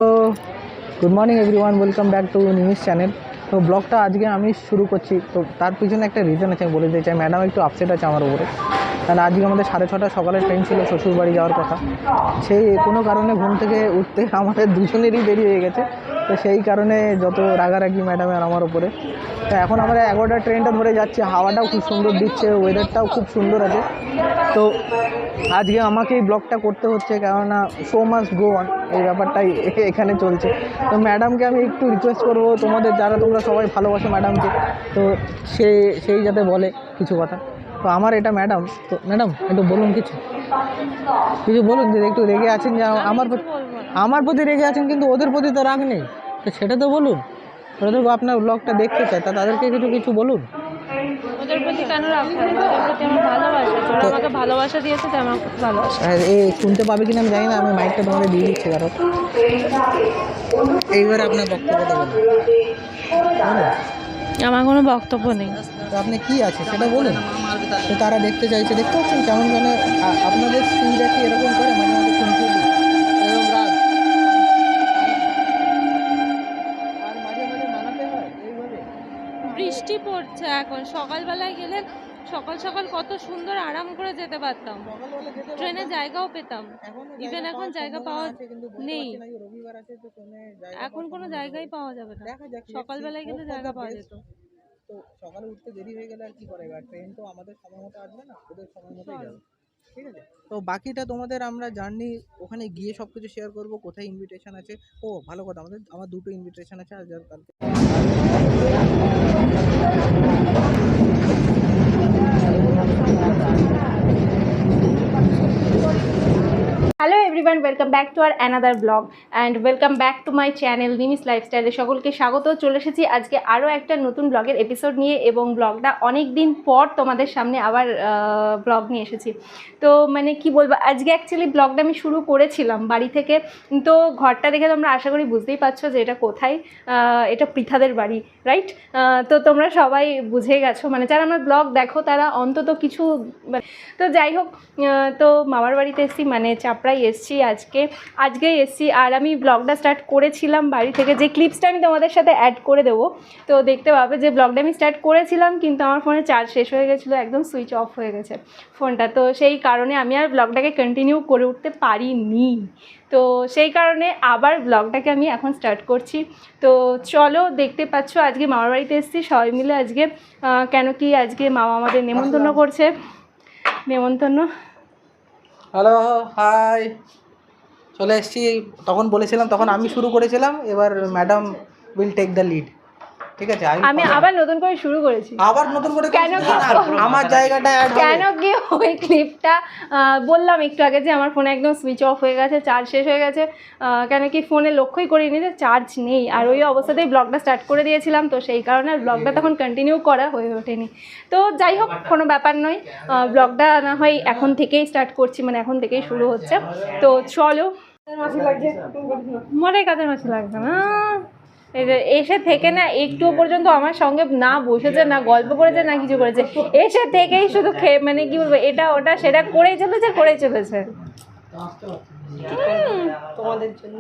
তো good morning everyone, welcome back two news channel. তো ব্লগটা আজকে আমি শুরু করছি। তো তার পিছনে একটা রিজন আছে, আমি বলে দিতে চাই। ম্যাডাম একটু আপসেট আছে আমার উপরে, কারণ আজকে আমাদের 6:30 সকালের ট্রেন ছিল শ্বশুরবাড়ি যাওয়ার কথা। সেই কোনো কারণে ঘুম থেকে উঠতে আমাদের দুজনেরই দেরি হয়ে গেছে। তো সেই কারণে যত রাগারাগি ম্যাডামের আমার উপরে। তো এখন আমরা 11টার ট্রেনটা ধরে যাচ্ছি। হাওয়াটাও খুব সুন্দর দিচ্ছে, ওয়েদারটাও খুব সুন্দর আছে। তো আজকে আমাকে এই ব্লগটা করতে হচ্ছে, কেননা শো মাস্ট গো অন, এই ব্যাপারটাই এখানে চলছে। তো ম্যাডামকে আমি একটু রিকোয়েস্ট করবো, তোমাদের যারা তোমরা সবাই ভালোবাসো ম্যাডামকে, তো সেই যাতে বলে কিছু কথা। তো আমার এটা ম্যাডাম, তো ম্যাডাম একটু বলুন, কিছু বলুন। যে একটু রেগে আছেন, যে আমার প্রতি রেগে আছেন, কিন্তু ওদের প্রতি তো রাগ নেই। তো সেটা তো বলুন। ওরা তো আপনার ব্লগটা দেখতে চায়, তা তাদেরকে কিছু বলুন। ওদের প্রতি কেন রাখতে হবে? ওদের প্রতি আমার ভালোবাসা, ওরা আমাকে ভালোবাসা দিয়েছে, তাই আমার ভালোবাসা। আর এই শুনতে পাবে কিনা আমি জানি না, আমি মাইকটা তোমাদের দিয়ে দিচ্ছি। কারণ এইবার আপনার বক্তব্যটা বলুন। আমার কোনো বক্তব্য নেই। তো আপনি কি আছে সেটা বলুন। তো তারা দেখতে চাইছে, দেখতে পাচ্ছেন কেমন যেন আপনাদের স্ত্রীরা কি এরকম করে, মাঝে মাঝে শুনছি এরকম রাগ, আর মাঝে মাঝে মানাতে হয় এইভাবে। বৃষ্টি পড়ছে এখন, সকালবেলায় গেলে সকাল সকাল কত সুন্দর আরাম করে যেতে পারতাম, ট্রেনে জায়গাও পেতাম। ইভেন এখন জায়গা পাওয়া নেই, এখন কোনো জায়গাই পাওয়া যাবে না। সকালবেলায় কিন্তু জায়গা পাওয়া যেত। তো সকালে উঠতে দেরি হয়ে গেলে আর কি করা যাবে, ট্রেন তো আমাদের সময় মতো আসবে না, ওদের সময় মতোই যাবে। ঠিক আছে, তো বাকিটা তোমাদের আমরা জার্নি ওখানে গিয়ে সব কিছু শেয়ার করবো, কোথায় ইনভিটেশন আছে। ও ভালো কথা, আমার দুটো ইনভিটেশন আছে, আর কালকে hello everyone, welcome back to our another blog and welcome back to my channel Nimis লাইফস্টাইলে সকলকে স্বাগত। চলে এসেছি আজকে আরও একটা নতুন ব্লগের এপিসোড নিয়ে, এবং ব্লগটা অনেক দিন পর তোমাদের সামনে আবার ব্লগ নিয়ে এসেছি। তো মানে কি বলবো, আজকে অ্যাকচুয়ালি ব্লগটা আমি শুরু করেছিলাম বাড়ি থেকে। তো ঘরটা দেখে তোমরা আশা করি বুঝতেই পারছো যে এটা কোথায়। এটা পৃথাদের বাড়ি, রাইট? তো তোমরা সবাই বুঝে গেছো, মানে যারা আমার ব্লগ দেখো তারা অন্তত কিছু। তো যাই হোক, তো মামার বাড়িতে এসেছি, মানে চাপড়াই এসেছি আজকেই এসেছি। আর আমি ব্লগটা স্টার্ট করেছিলাম বাড়ি থেকে, যে ক্লিপসটা আমি তোমাদের সাথে অ্যাড করে দেবো। তো দেখতে পাবে যে ব্লগটা আমি স্টার্ট করেছিলাম, কিন্তু আমার ফোনে চার্জ শেষ হয়ে গেছিলো, একদম সুইচ অফ হয়ে গেছে ফোনটা। তো সেই কারণে আমি আর ব্লগটাকে কন্টিনিউ করে উঠতে পারিনি। তো সেই কারণে আবার ব্লগটাকে আমি এখন স্টার্ট করছি। তো চলো, দেখতে পাচ্ছ আজকে মামার বাড়িতে এসেছি সবাই মিলে আজকে। কেন কি আজকে মামা আমাদের নেমন্তন্ন করছে, নেমন্তন্ন। হ্যালো, হাই, চলে এসেছি। তখন বলেছিলাম, তখন আমি শুরু করেছিলাম, এবার madam will take the lead. ঠিক আছে, আমি আবার নতুন করে শুরু করেছি। আবার নতুন করে কেন কি আমার জায়গাটা অ্যাড হবে? কেন কি ওই ক্লিপটা বললাম একটু আগে যে আমার ফোনে একদম সুইচ অফ হয়ে গেছে, চার্জ শেষ হয়ে গেছে। কেন কি ফোনে লক্ষ্যই করিনি যে চার্জ নেই, আর ওই অবস্থাতেই ব্লগটা স্টার্ট করে দিয়েছিলাম। তো সেই কারণে ব্লগটা তখন কন্টিনিউ করা হয়ে ওঠেনি। তো যাই হোক, কোনো ব্যাপার নয়, ব্লগটা না হয় এখন থেকেই স্টার্ট করছি, মানে এখন থেকেই শুরু হচ্ছে। তো চলো, মরে কাজের মাছি লাগছে না। এই যে এসে থেকে না একটু পর্যন্ত আমার সঙ্গে না বসেছে, না গল্প করেছে, না কিছু করেছে। এসে থেকেই শুধু মানে কি বলবো, এটা ওটা সেটা করেই চলেছে। তোমাদের জন্য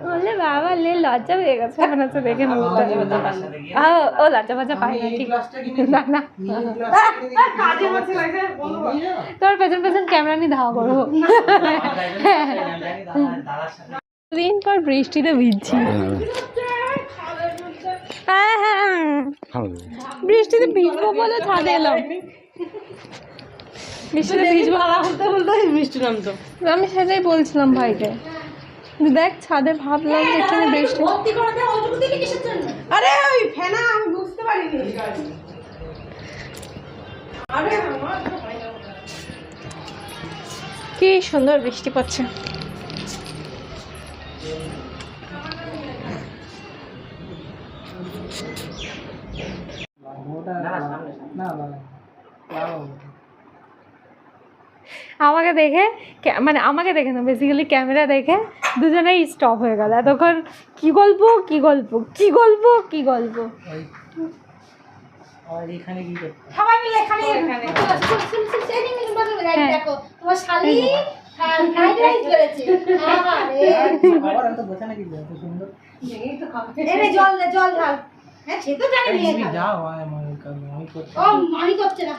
বলে বাবা, লে লজ্জা পেয়ে গেছে মনে হচ্ছে দেখে মুখটা। ও লজ্জা ফজ্জা পায় না, ঠিক না না। তোর পেছন পেছন ক্যামেরা নিয়ে ধাওয়া করবো। দিন পর বৃষ্টিতে ভিজছি। হ্যাঁ, বৃষ্টিতে ভিজবো বলে ছাদে এলাম। বৃষ্টিতে ভিজবো বৃষ্টি নামতো, আমি সেটাই বলছিলাম ভাইকে। দেখ ছাদে ভাবলাম যে একটু বৃষ্টি। আরে ওই ফেনা আমি বুঝতে পারিনি। কি সুন্দর বৃষ্টি পড়ছে। আমাকে দেখে, মানে আমাকে দেখে না, বেসিক্যালি ক্যামেরা দেখে দুজনেই স্টপ হয়ে গেল। এতক্ষণ কি গল্প। সবাই মিলে এখানে দেখো তোমার শালি আবার এত বোঝা নাকি এত সুন্দর জল দে, জল ঢাল। হ্যাঁ, সে তো জানি নিয়ে তুমি খাবে। যাও আমার কাজ আমি করছি ও, মামি করছে না।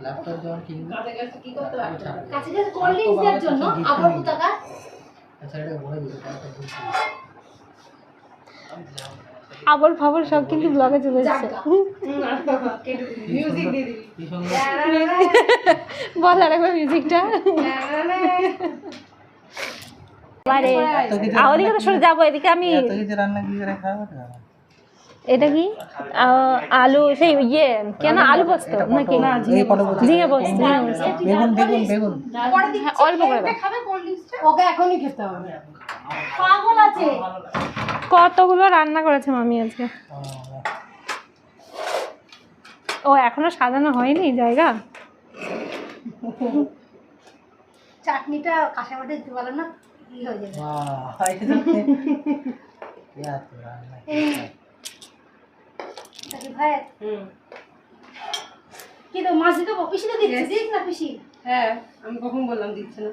ল্যাপটপ যখন কিনবো কাছে কাছে কোল্ড ড্রিঙ্কস দেওয়ার জন্য আবার টাকা। আচ্ছা এটা বলে দিতে আবল ফাবল সব কিন্তু ব্লগে চলে এসছে। মিউজিক দিয়ে দিবি। কি সুন্দর বল আরেকবার মিউজিকটা। আরে ওদিকে তো সরে যাবো, এদিকে আমি। এত কিছু রান্না কি করে খাওয়া এটা কি আলু সেই ইয়ে কেন আলু পোস্ত নাকি এই ফটো ঝিঙে পোস্ত, বেগুন বেগুন বেগুন হ্যাঁ, অল্প করে দাও। খাবে কোল্ড ড্রিঙ্কসটা? ওকে এখনই খেতে হবে। পাগল আছে। কতগুলো রান্না করেছে মামি আজকে। ও এখনো সাজানো হয়নি জায়গা। চাটনিটা কাঁচা মাঠে দিতে পারো না, কি হয়ে যাবে? বাহ এটা তো ইয়া তো রান্না তাকে ভাই কি তো মাছ দিতে পিসি তো দিচ্ছে, দিক না পিসি। হ্যাঁ, আমি কখন বললাম দিচ্ছে না।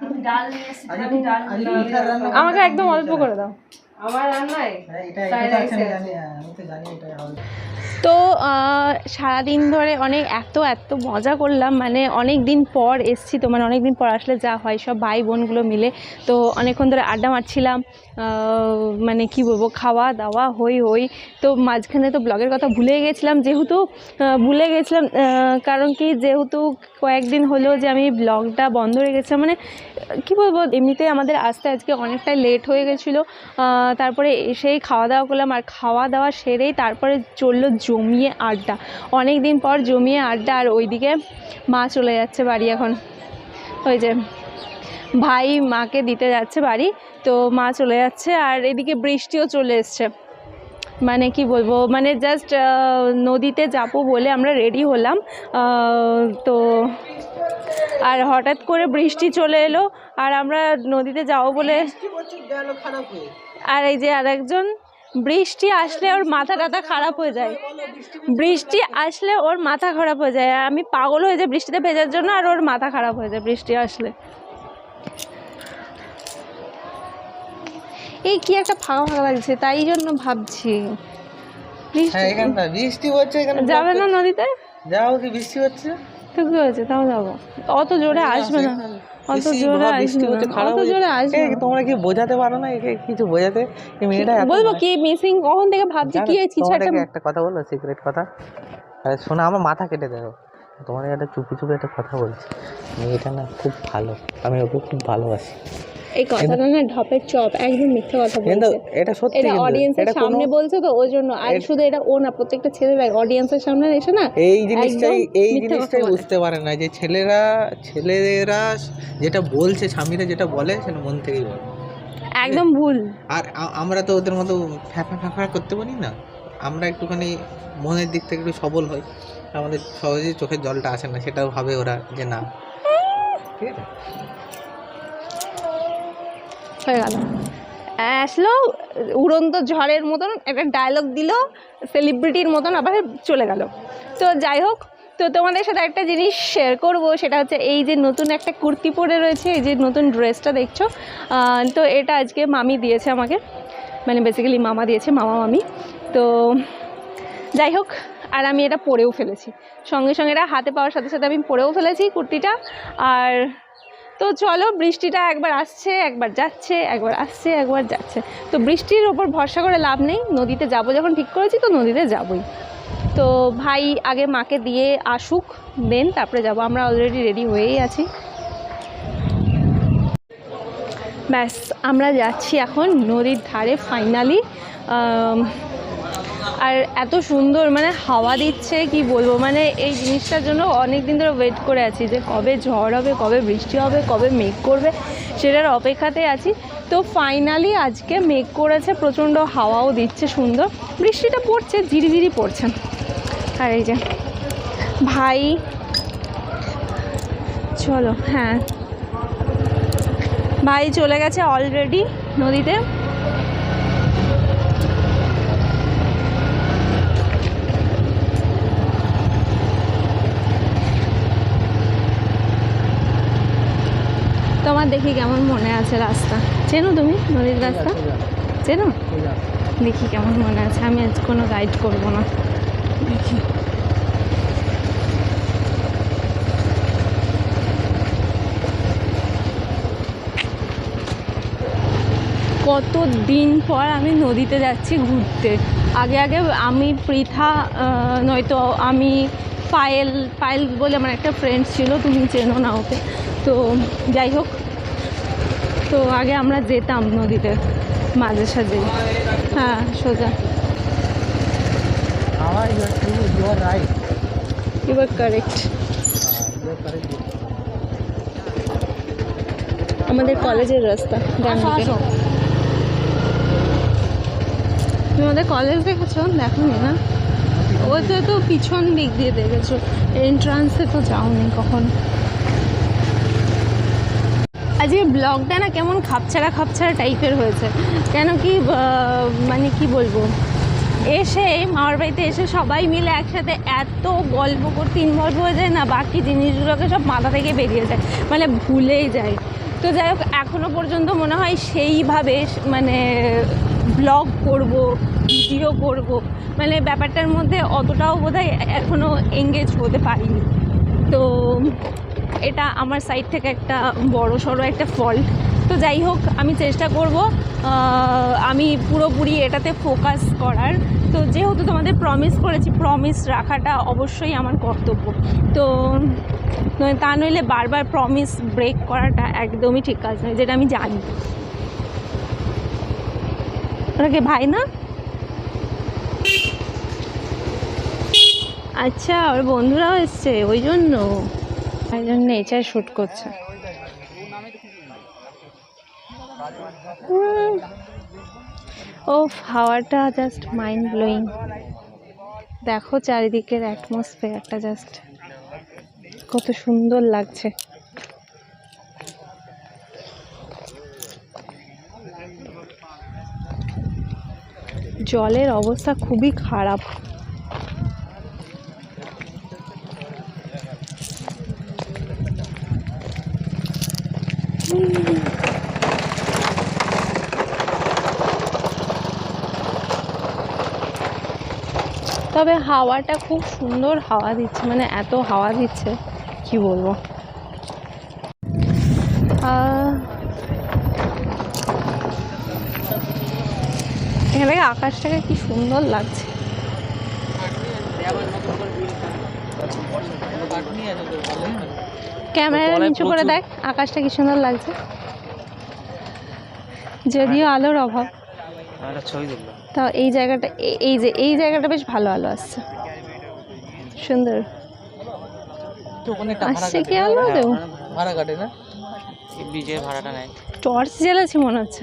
আমি ডাল নিয়ে এসেছি, আজ আমি ডাল আজ পিঠার রান্না আমাকে একদম অল্প করে দাও। আমার রান্নায় এটা তো আছে আমি জানি আমি তো জানি এটা হবে তো সারাদিন ধরে অনেক এত মজা করলাম, মানে অনেক দিন পর এসছি তো, মানে অনেক দিন পর আসলে যা হয় সব ভাই বোনগুলো মিলে, তো অনেকক্ষণ ধরে আড্ডা মারছিলাম, মানে কি বলবো খাওয়া দাওয়া হই তো মাঝখানে তো ব্লগের কথা ভুলে গেছিলাম, যেহেতু কারণ কি যেহেতু কয়েকদিন হলো যে আমি ব্লগটা বন্ধ রেখেছিলাম, মানে কি বলবো এমনিতেই আমাদের আসতে আজকে অনেকটাই লেট হয়ে গেছিলো, তারপরে এসেই খাওয়া দাওয়া করলাম, আর খাওয়া দাওয়া সেরেই তারপরে চললো জমিয়ে আড্ডা, অনেক দিন পর জমিয়ে আড্ডা। আর ওইদিকে মা চলে যাচ্ছে বাড়ি এখন, ওই যে ভাই মাকে দিতে যাচ্ছে বাড়ি, তো মা চলে যাচ্ছে, আর এদিকে বৃষ্টিও চলে এসছে, মানে কি বলবো মানে জাস্ট নদীতে যাবো বলে আমরা রেডি হলাম, তো আর হঠাৎ করে বৃষ্টি চলে এলো, আর আমরা নদীতে যাবো বলে, আর এই যে আরেকজন বৃষ্টি আসলে ওর মাথা টাথা খারাপ হয়ে যায়, বৃষ্টি আসলে ওর মাথা খারাপ হয়ে যায়, আমি পাগল হয়ে যাই বৃষ্টিতে ভেজার জন্য, আর ওর মাথা খারাপ হয়ে যায় বৃষ্টি আসলে। এই কি একটা ফাঁকা ফাঁকা লাগছে, তাই জন্য ভাবছি হ্যাঁ এখানটা বৃষ্টি হচ্ছে এখানে যাবে না নদীতে, যাও কি বৃষ্টি হচ্ছে তো কি হয়েছে তাও যাবো, অত জোরে আসবে না, অত জোরে আসবে না, অত জোরে আসবে না। তোমরা কি বোঝাতে পারো না একে কিছু বোঝাতে এই মেয়েটা বলবো কি মিসিং কখন থেকে ভাবছি কি হয়েছে কিছু একটা। একটা কথা বলো সিক্রেট কথা, আরে শোনো আমার মাথা কেটে দেবো, তোমার একটা চুপি চুপি একটা কথা বলছি, মেয়েটা না খুব ভালো, আমি ওকে খুব ভালোবাসি। এই কথাটা না ঢপের চপ, একদম মিথ্যে কথা কিন্তু বলছে, এটা সত্যি, এটা কিন্তু অডিয়েন্সের এটা সামনে কোনো বলছে তো ওই জন্য, আর শুধু এটা ও না প্রত্যেকটা ছেলে দেখ অডিয়েন্সের সামনে এসে না এই একদম মিথ্যে কথা জিনিসটাই বলে। বুঝতে পারে না যে ছেলেরা যেটা বলছে, স্বামীরা যেটা বলে সেটা মন থেকেই বলে, একদম ভুল। আর আমরা তো ওদের মতো ফ্যাফা করতে পারি না, আমরা একটুখানি মনের দিক থেকে একটু সবল হই, আমাদের সহজেই চোখের জলটা আসে না, সেটাও ভাবে ওরা যে না, ঠিক আছে হয়ে গেল, আসলো উড়ন্ত ঝড়ের মতন একটা ডায়লগ দিল সেলিব্রিটির মতন, আবার চলে গেল। তো যাই হোক, তো তোমাদের সাথে একটা জিনিস শেয়ার করব, সেটা হচ্ছে এই যে নতুন একটা কুর্তি পরে রয়েছে, এই যে নতুন ড্রেসটা দেখছো, তো এটা আজকে মামি দিয়েছে আমাকে, মানে বেসিক্যালি মামা দিয়েছে, মামা মামি। তো যাই হোক, আর আমি এটা পরেও ফেলেছি, সঙ্গে সঙ্গে এটা হাতে পাওয়ার সাথে সাথে আমি পরেও ফেলেছি কুর্তিটা। আর তো চলো, বৃষ্টিটা একবার আসছে একবার যাচ্ছে, একবার আসছে একবার যাচ্ছে, তো বৃষ্টির ওপর ভরসা করে লাভ নেই, নদীতে যাব যখন ঠিক করেছি তো নদীতে যাবই। তো ভাই আগে মাকে দিয়ে আসুক, দেন তারপরে যাব, আমরা অলরেডি রেডি হয়েই আছি। ব্যাস আমরা যাচ্ছি এখন নদীর ধারে ফাইনালি, আর এত সুন্দর মানে হাওয়া দিচ্ছে কি বলবো, মানে এই জিনিসটার জন্য অনেক দিন ধরে ওয়েট করে আছি যে কবে ঝড় হবে, কবে বৃষ্টি হবে, কবে মেঘ করবে, সেটার অপেক্ষাতে আছি। তো ফাইনালি আজকে মেঘ করেছে, প্রচণ্ড হাওয়াও দিচ্ছে সুন্দর, বৃষ্টিটা পড়ছে ঝিরিঝিরি পড়ছে। আর এই যে ভাই, চলো, হ্যাঁ ভাই চলে গেছে অলরেডি নদীতে। তোমার দেখি কেমন মনে আছে রাস্তা, চেনো তুমি নদীর রাস্তা? চেনো? দেখি কেমন মনে আছে, আমি আজ কোনো গাইড করবো না, দেখি। কত দিন পর আমি নদীতে যাচ্ছি ঘুরতে। আগে আগে আমি পৃথা নয়তো আমি পায়েল পায়েল বলে আমার একটা ফ্রেন্ড ছিল, তুমি চেনো না ওকে। তো যাই হোক, তো আগে আমরা যেতাম নদীতে মাঝে সাঝে। হ্যাঁ সোজা। You are correct. আমাদের কলেজের রাস্তা ডান দিকে। তুমি আমাদের কলেজ দেখেছো? দেখোনি না? ওই তো পিছন দিক দিয়ে দেখেছো, এন্ট্রান্সে তো যাওনি কখন। আজকে ব্লগটা না কেমন খাপছাড়া খাপছাড়া টাইপের হয়েছে, কেন কি মানে কি বলবো, এসে মামার বাড়িতে এসে সবাই মিলে একসাথে এত গল্প করতে ইনভলভ হয়ে যায় না, বাকি জিনিসগুলোকে সব মাথা থেকে বেরিয়ে যায়, মানে ভুলেই যায়। তো যাই হোক, এখনও পর্যন্ত মনে হয় সেইভাবে মানে ব্লগ করব, ভিডিও করব, মানে ব্যাপারটার মধ্যে অতটাও বোধহয় এখনও এঙ্গেজ হতে পারিনি। তো এটা আমার সাইড থেকে একটা বড় সড়ো একটা ফল্ট। তো যাই হোক, আমি চেষ্টা করব আমি পুরোপুরি এটাতে ফোকাস করার। তো যেহেতু তোমাদের প্রমিস করেছি, প্রমিস রাখাটা অবশ্যই আমার কর্তব্য। তো তা নইলে বারবার প্রমিস ব্রেক করাটা একদমই ঠিক কাজ নয়, যেটা আমি জানি। ওনাকে ভাই না? আচ্ছা, ওর বন্ধুরাও এসছে, ওই জন্য একজন নেচার শ্যুট করছে। ও হাওয়াটা জাস্ট মাইন্ড ব্লোয়িং। দেখো চারিদিকের অ্যাটমসফিয়ারটা জাস্ট কত সুন্দর লাগছে। জলের অবস্থা খুবই খারাপ। তবে হাওয়াটা খুব সুন্দর হাওয়া দিচ্ছে, মানে এত হাওয়া দিচ্ছে কি বলবো। এখান থেকে আকাশটাকে কি সুন্দর লাগছে। ক্যামেরা নিচু করে দেখ, আকাশটা কি সুন্দর লাগছে, যদিও আলোর অভাব। তাও এই জায়গাটা, এই জায়গাটা বেশ ভালো আলো আসছে, সুন্দর আসছে। কি আলো দেব, ভাড়া কাটে না, ব্রিজের ভাড়াটা নেয়। টর্চ জ্বালাচ্ছি মনে হচ্ছে।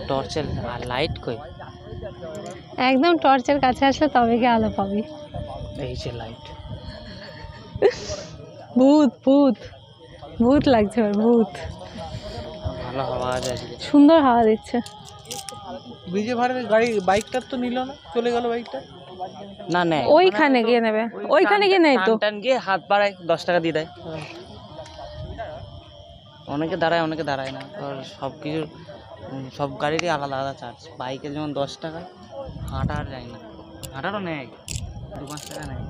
টর্চের আর লাইট কই? একদম টর্চের কাছে আসলে তবে কি আলো পাবি। এই যে লাইট। ভূত ভূত ভূত লাগছে, ওর ভূত। ভালো হাওয়া আছে, সুন্দর হাওয়া দিচ্ছে। ব্রিজে ভাড়া গাড়ি, বাইকটার তো নিল না, চলে গেল বাইকটা। না নেয়, ওইখানে গিয়ে নেবে, ওইখানে গিয়ে নেই তো। টান গিয়ে হাত বাড়ায়, 10 টাকা দিয়ে দেয়। অনেকে দাঁড়ায়, অনেকে দাঁড়ায় না। আর সব কিছুর সব গাড়িরই আলাদা আলাদা চার্জ। বাইকের যেমন 10 টাকা, হাঁটা আর যায় না, হাঁটারও নেয় 2-5 টাকা নেয়।